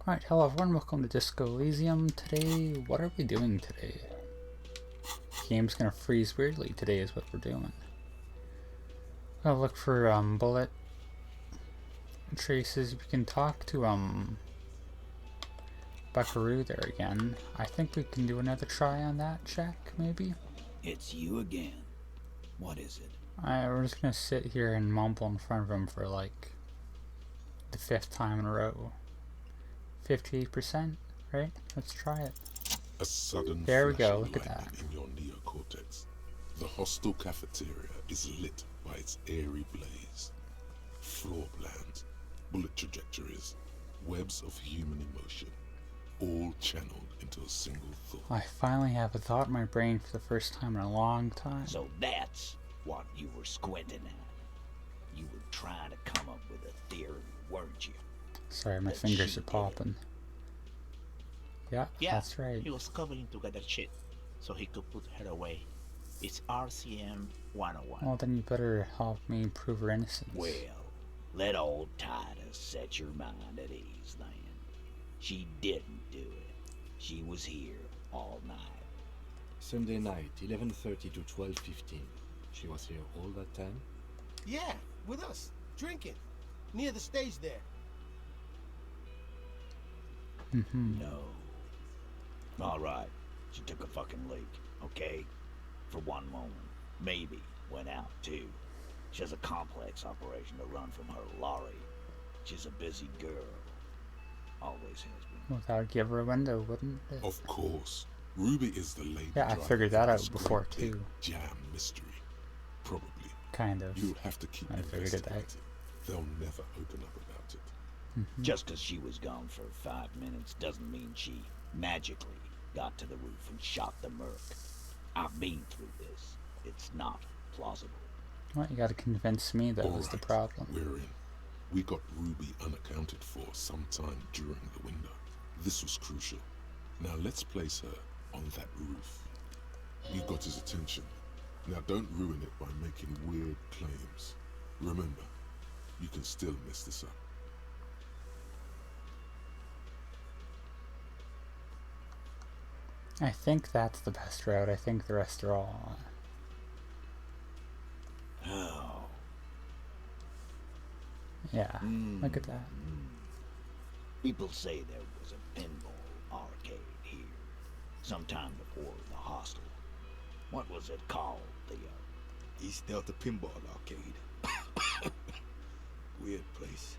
Alright, hello everyone, welcome to Disco Elysium. Today, what are we doing today? The game's gonna freeze weirdly today is what we're doing. I'll look for bullet traces. We can talk to Buckaroo there again. I think we can do another try on that check, maybe? It's you again. What is it? We're just gonna sit here and mumble in front of him for like the 5th time in a row. 58%, right? Let's try it. A sudden there we go, flash of look at that. lightning in your neocortex. The hostel cafeteria is lit by its airy blaze. Floor plans, bullet trajectories, webs of human emotion, all channeled into a single thought. I finally have a thought in my brain for the first time in a long time. So that's what you were squinting at. You were trying to come up with a theory, weren't you? Sorry, my fingers are popping. Yeah, that's right. He was cobbling together shit so he could put her away. It's RCM 101. Well, then you better help me prove her innocence. Well, let old Titus set your mind at ease then. She didn't do it. She was here all night. Sunday night, 11:30 to 12:15. She was here all that time? Yeah, with us, drinking, near the stage there. No. All right, she took a fucking leak, okay? For one moment. Maybe went out too. She has a complex operation to run from her lorry. She's a busy girl. Always has been. Well, that would give her a window, wouldn't it? Of course, Ruby is the lady. Yeah, I driver figured that of out this before, great too. Jam mystery. Probably. Kind of. You'll have to keep I figured it investigating. out. They'll never open up about it. Just because she was gone for 5 minutes doesn't mean she magically got to the roof and shot the merc. I've been through this. It's not plausible. Well, you gotta convince me that was the Alright, problem. we're in. We got Ruby unaccounted for sometime during the window. This was crucial. Now let's place her on that roof. You got his attention. Now don't ruin it by making weird claims. Remember, you can still mess this up. I think that's the best route. I think the rest are all... Oh. Yeah, look at that. People say there was a pinball arcade here, sometime before the hostel. What was it called, Theo? East Delta Pinball Arcade. Weird place.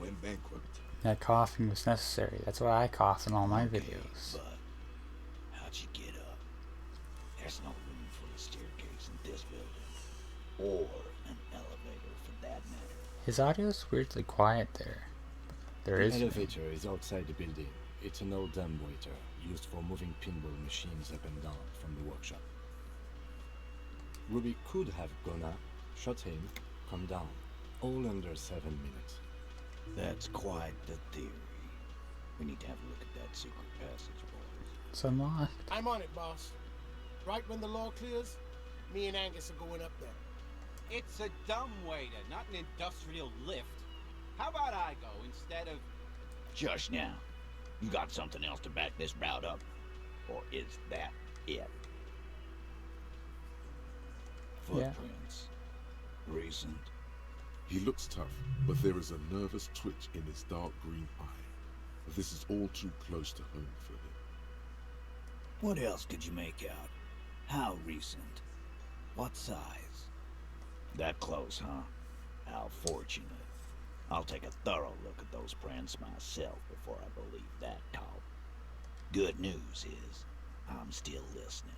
Went bankrupt. That coughing was necessary. That's why I cough in all my videos. But how'd you get up? There's no room for a staircase in this building, or an elevator for that matter. His audio's weirdly quiet there. There The is... elevator is outside the building. It's an old dumbwaiter used for moving pinball machines up and down from the workshop. Ruby could have gone up, shot him, come down, all under 7 minutes. That's quite the theory. We need to have a look at that secret passage, boys. It's unlocked. I'm on it, boss. Right when the law clears, me and Angus are going up there. It's a dumbwaiter, not an industrial lift. How about I go instead of... Just now, you got something else to back this route up? Or is that it? Yeah. Footprints. Recent. He looks tough, but there is a nervous twitch in his dark green eye. This is all too close to home for him. What else could you make out? How recent? What size? That close, huh? How fortunate. I'll take a thorough look at those prints myself before I believe that talk. Good news is, I'm still listening.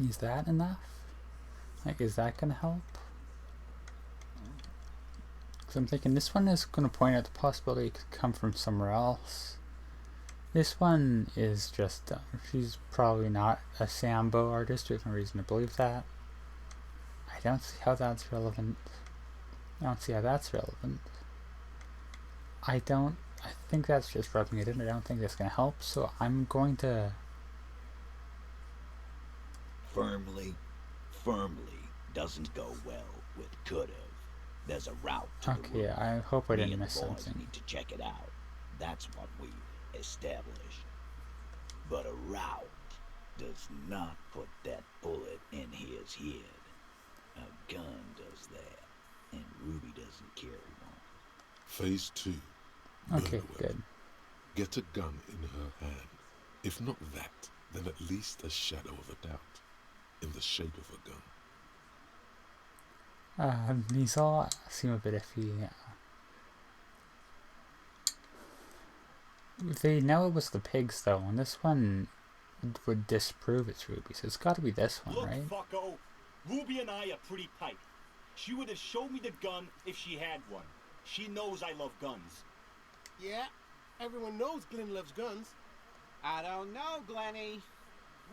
Is that enough? Like, is that gonna help? Because I'm thinking this one is gonna point out the possibility it could come from somewhere else. This one is just, she's probably not a Sambo artist, there's no reason to believe that. I don't see how that's relevant. I think that's just rubbing it in. I don't think that's gonna help, so I'm going to... Firmly doesn't go well with could've. There's a route to the Okay, roof. I hope I Me didn't and miss the boys something. need to check it out. That's what we've established. But a route does not put that bullet in his head. A gun does that, and Ruby doesn't carry one. Phase 2. Okay, Murder good. weapon. Get a gun in her hand. If not that, then at least a shadow of a doubt. In the shape of a gun. These all seem a bit iffy. They know it was the pigs, though, and this one would disprove it's Ruby, so it's got to be this one, Look, right? fucko, Ruby and I are pretty tight. She would have showed me the gun if she had one. She knows I love guns. Yeah, everyone knows Glenn loves guns. I don't know, Glenny.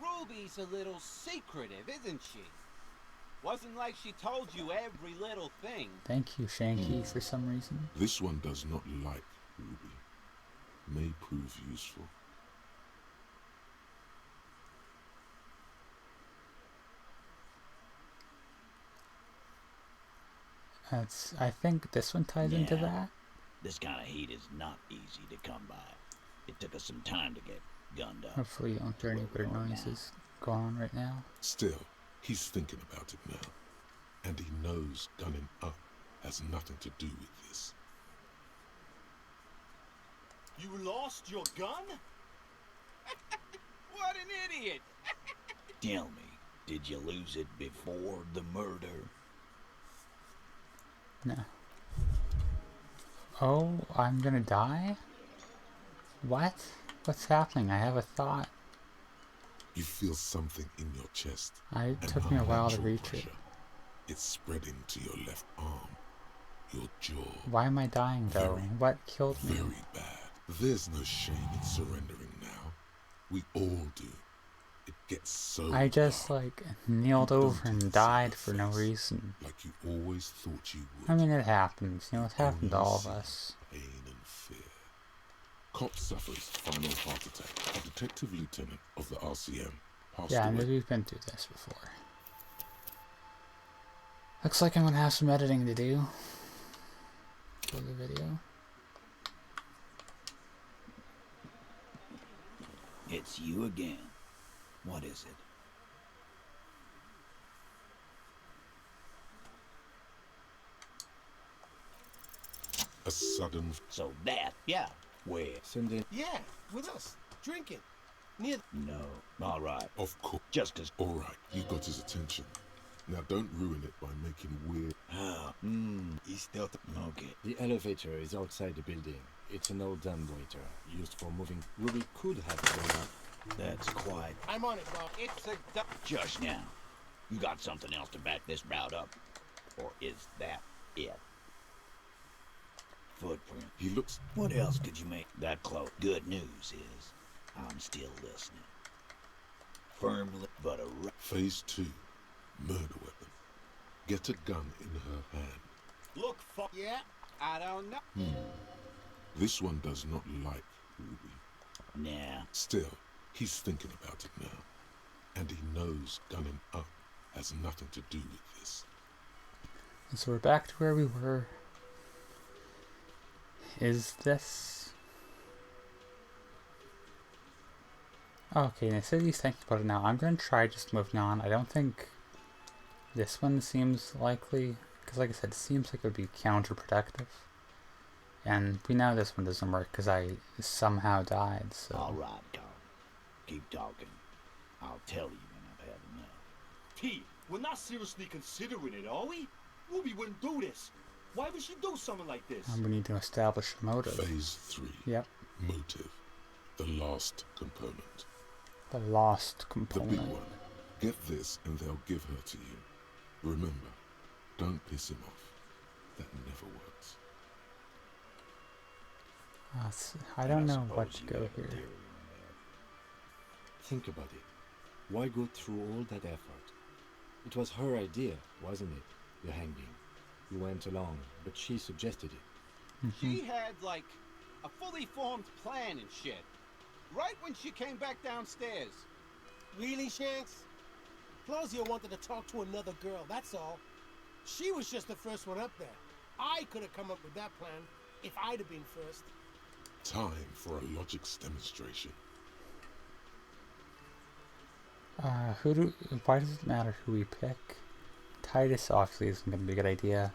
Ruby's a little secretive, isn't she? Wasn't like she told you every little thing. Thank you, Shanky, for some reason. This one does not like Ruby. May prove useful. I think this one ties into Yeah. that. This kind of heat is not easy to come by. It took us some time to get gunned up. Hopefully you don't hear any weird noises going on right now. Still, he's thinking about it now. And he knows gunning up has nothing to do with this. You lost your gun? What an idiot! Tell me, did you lose it before the murder? No. Oh, I'm gonna die? What? What's happening? I have a thought. You feel something in your chest. It an took me a while to unnatural reach it. pressure. It's spreading to your left arm, your jaw. Why am I dying, though? Very, What killed me? Very bad. There's no shame in surrendering now. We all do. It gets so I just, dark. like, kneeled You don't over even and see died the for no face, reason. Like you always thought you would. I mean, it happens. You know, it's happened to Only all of see us. Pain and fear. Cop suffers final heart attack. A detective lieutenant of the RCM passed Yeah, away. we've been through this before. Looks like I'm gonna have some editing to do for the video. It's you again. What is it? A sudden So that, yeah. Where? Sunday. Yeah, with us, drinking. Near No. All right. of course. Just 'cause. All right, you got his attention. Now don't ruin it by making weird. He's stealth. Okay. The elevator is outside the building. It's an old dumbwaiter used for moving. Ruby could have gone up. That's quite. I'm on it, Bob. It's a Just now. You got something else to back this route up? Or is that it? Footprint. He looks. What else could you make that close? Good news is, I'm still listening. Firmly, but a Phase 2. Murder weapon. Get a gun in her hand. Look, fuck. Yeah, I don't know. This one does not like Ruby. Nah. Still, he's thinking about it now. And he knows gunning up has nothing to do with this. And so we're back to where we were. Is this... Okay, they said he's thinking about it now. I'm going to try just moving on. I don't think this one seems likely, because like I said, it seems like it would be counterproductive. And we know this one doesn't work because I somehow died, so... All right, Carl. Keep talking. I'll tell you when I've had enough. T, we're not seriously considering it, are we? Ruby wouldn't do this. Why would she do something like this? We need to establish a motive. Phase 3. Yep. Motive. The last component. The lost The component. big one. Get this and they'll give her to you. Remember, don't piss him off. That never works. I don't know suppose what to you go have a here. theory on that. Think about it. Why go through all that effort? It was her idea, wasn't it? The hanging. You went along, but she suggested it. She had, like, a fully formed plan and shit. Right when she came back downstairs. really, Shanks? Claudia wanted to talk to another girl, that's all. She was just the first one up there. I could have come up with that plan if I'd have been first. Time for a logics demonstration. Why does it matter who we pick? Titus obviously isn't going to be a good idea.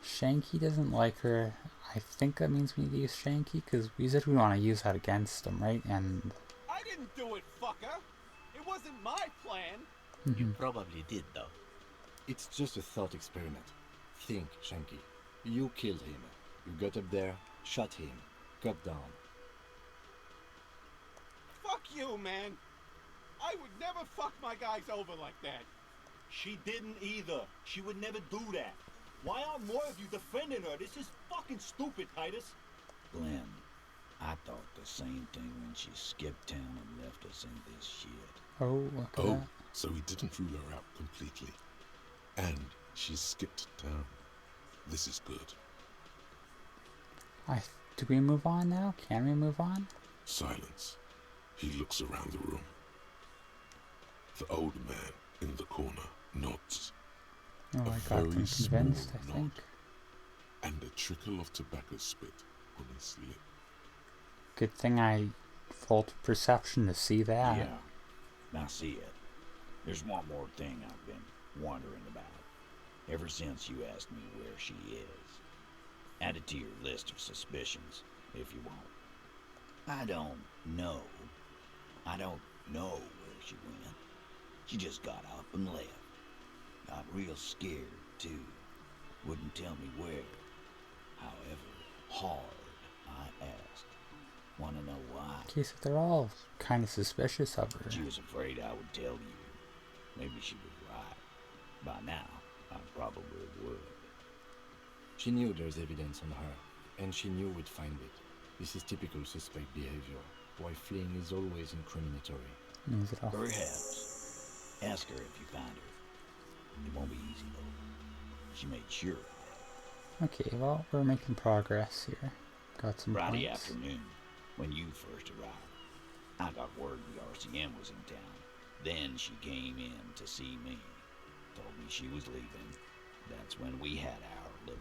Shanky doesn't like her. I think that means we need to use Shanky, because we said we want to use that against him, right? And I didn't do it, fucker. It wasn't my plan. You probably did, though. It's just a thought experiment. Think, Shanky. You killed him. You got up there, shot him, got down. Fuck you, man. I would never fuck my guys over like that. She didn't either. She would never do that. Why aren't more of you defending her? This is fucking stupid, Titus. Glenn, I thought the same thing when she skipped town and left us in this shit. oh, look at Oh, that. so he didn't rule her out completely. And she skipped town. This is good. Do we move on now? Can we move on? Silence. He looks around the room. The old man in the corner nods, Oh, A I got them very small convinced, I nod. think. and a trickle of tobacco spit on his lip. Good thing I fault perception to see that. Yeah, I see it. There's one more thing I've been wondering about. Ever since you asked me where she is. Add it to your list of suspicions, if you want. I don't know. I don't know where she went. She just got up and left. Got real scared, too. Wouldn't tell me where. However hard I asked. Want to know why? Okay, so they're all kind of suspicious of her. She was afraid I would tell you. Maybe she was right. By now, I probably would. She knew there's evidence on her, and she knew we'd find it. This is typical suspect behavior, why fleeing is always incriminatory. Means it all. Perhaps. Ask her if you find her. It won't be easy, though. She made sure. Okay, well, we're making progress here. Got some Friday points. afternoon, when you first arrived, I got word the RCM was in town. Then she came in to see me. Told me she was leaving. That's when we had our little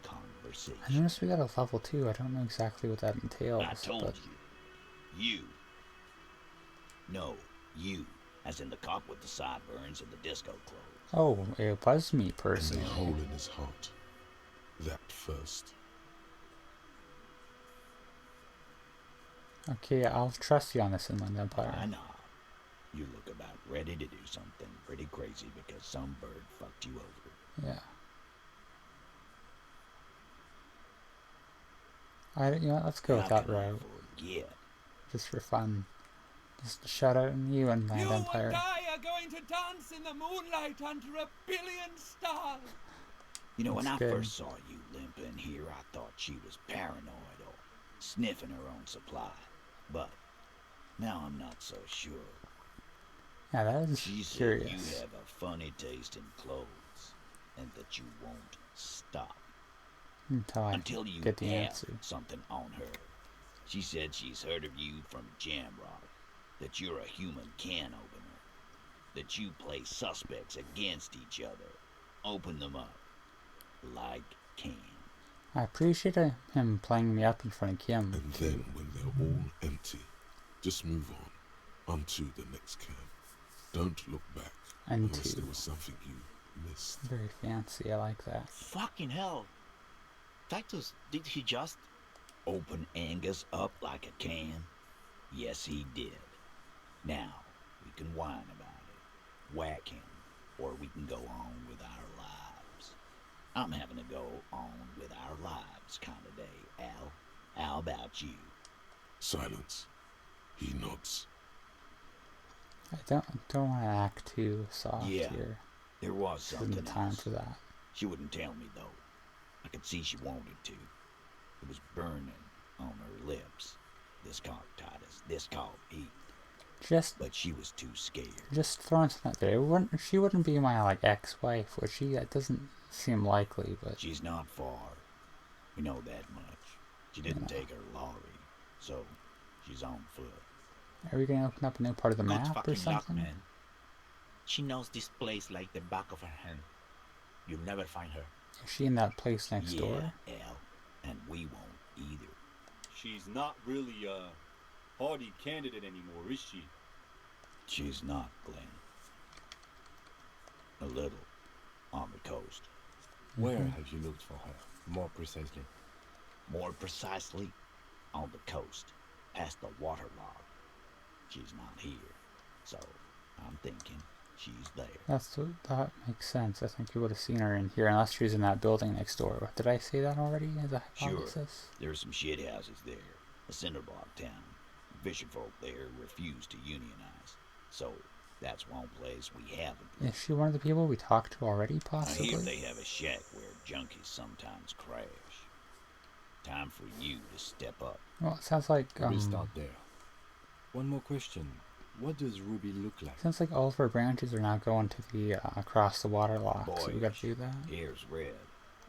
conversation. I noticed we got a level 2. I don't know exactly what that entails. I told but you. You. No, you. As in the cop with the sideburns and the disco clothes. Oh, it was me And the personally. hole in his heart. That first. Okay, I'll trust you on this Inland Why Empire. not? You look about ready to do something pretty crazy because some bird fucked you over. Yeah. Let's go with How that can I route. forget? Just for fun. Just shout out on you and Land Empire. and I are going to dance in the moonlight under a billion stars. You know, when I That's good. first saw you limping here, I thought she was paranoid or sniffing her own supply. But now I'm not so sure. Yeah, that is She said curious. you have a funny taste in clothes and that you won't stop until you get the have answer. something on her. She said she's heard of you from Jamrock, that you're a human can opener, that you play suspects against each other, open them up like can. I appreciate him playing me up in front of Kim. And then when they're all empty, just move on to the next camp. Don't look back And unless two. there was something you missed. Very fancy, I like that. Fucking hell. Titus, did he just... Open Angus up like a can? Yes, he did. Now, we can whine about it, whack him, or we can go on with our lives. I'm having to go on with our lives kind of day, Al. How about you? Silence. He nods. I don't want to act too soft Yeah. here. There was This isn't something the time else. for that. She wouldn't tell me, though. I could see she wanted to. It was burning on her lips. This called Titus. This called Pete. But she was too scared. Just throwing something out there. She wouldn't be my ex-wife, would she? That doesn't seem likely, but She's not far. We know that much. She didn't take her lorry, so she's on foot. Are we gonna open up a new part of the Good map or fucking luck, something? man. She knows this place like the back of her hand. You'll never find her. Is she in that place next Yeah, door? Al. And we won't either. She's not really a hardy candidate anymore, is she? She's not, Glenn. A little. On the coast. Where have you looked for her? More precisely. More precisely, on the coast. Past the waterlogged. She's not here. So, I'm thinking she's there. That makes sense. I think you would have seen her in here unless she was in that building next door. Did I say that already as a hypothesis? Sure. There's some shit houses there. A cinder block town. Fisher folk there refuse to unionize. So, that's one place we haven't been. Is she one of the people we talked to already, I possibly? hear they have a shack where junkies sometimes crash. Time for you to step up. Well, it sounds like We'll start there. One more question. What does Ruby look like? sounds like all of our branches are now going to the across the water lock, so we got to do that. Hair's red.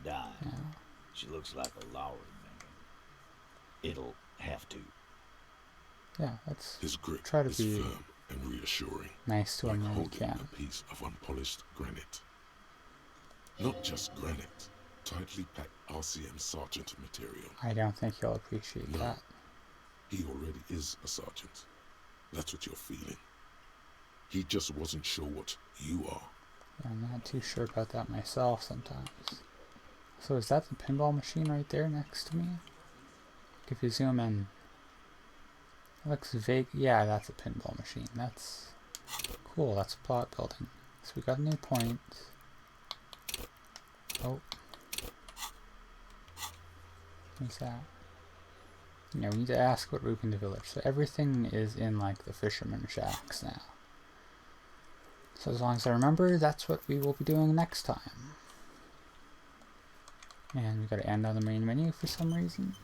Dyed. Yeah. She looks like a Lowry man. It'll have to. Yeah, let's His grip try to is be firm and reassuring, nice to him like when we holding can. a piece of unpolished granite. Not just granite, tightly packed RCM sergeant material. I don't think he'll appreciate No. that. He already is a sergeant. That's what you're feeling. He just wasn't sure what you are. Yeah, I'm not too sure about that myself sometimes. So is that the pinball machine right there next to me? If you zoom in, it looks vague. Yeah, that's a pinball machine. That's cool. That's plot building. So we got a new point. Oh. What's that? Yeah, we need to ask what route in the village. So everything is in like the fisherman shacks now. So as long as I remember, that's what we will be doing next time. And we gotta end on the main menu for some reason.